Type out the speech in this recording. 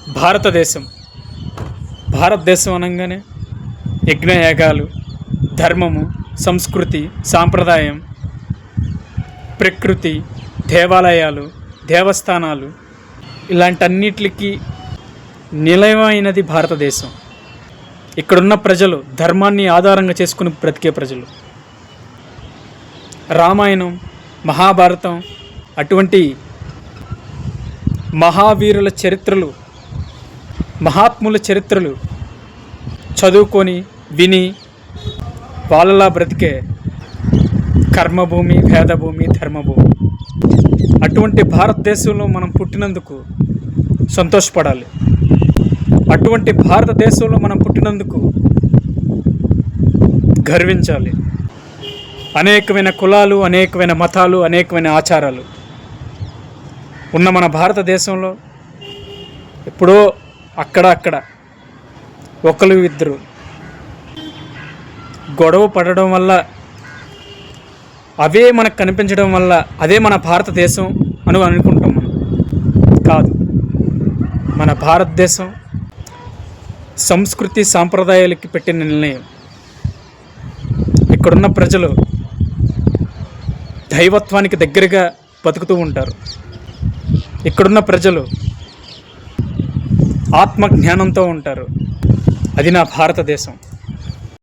భారతదేశం అనగానే యజ్ఞయాగాలు, ధర్మము, సంస్కృతి, సాంప్రదాయం, ప్రకృతి, దేవాలయాలు, దేవస్థానాలు, ఇలాంటన్నిటికి నిలయమైనది భారతదేశం. ఇక్కడున్న ప్రజలు ధర్మాన్ని ఆధారంగా చేసుకుని బ్రతికే ప్రజలు. రామాయణం, మహాభారతం అటువంటి మహావీరుల చరిత్రలు, మహాత్ముల చరిత్రలు చదువుకొని విని వాళ్ళలా బ్రతికే కర్మభూమి, వేదభూమి, ధర్మభూమి. అటువంటి భారతదేశంలో మనం పుట్టినందుకు సంతోషపడాలి. అటువంటి భారతదేశంలో మనం పుట్టినందుకు గర్వించాలి. అనేకమైన కులాలు, అనేకమైన మతాలు, అనేకమైన ఆచారాలు ఉన్న మన భారతదేశంలో ఎప్పుడో అక్కడ ఒకరు ఇద్దరు గొడవ పడడం వల్ల, అవే మనకు కనిపించడం వల్ల అదే మన భారతదేశం అని అనుకుంటాం. మనం కాదు. మన భారతదేశం సంస్కృతి సాంప్రదాయాలకి పెట్టిన నిర్ణయం. ఇక్కడున్న ప్రజలు దైవత్వానికి దగ్గరగా బతుకుతూ ఉంటారు. ఇక్కడున్న ప్రజలు ఆత్మజ్ఞానంతో ఉంటారు. అది నా భారతదేశం.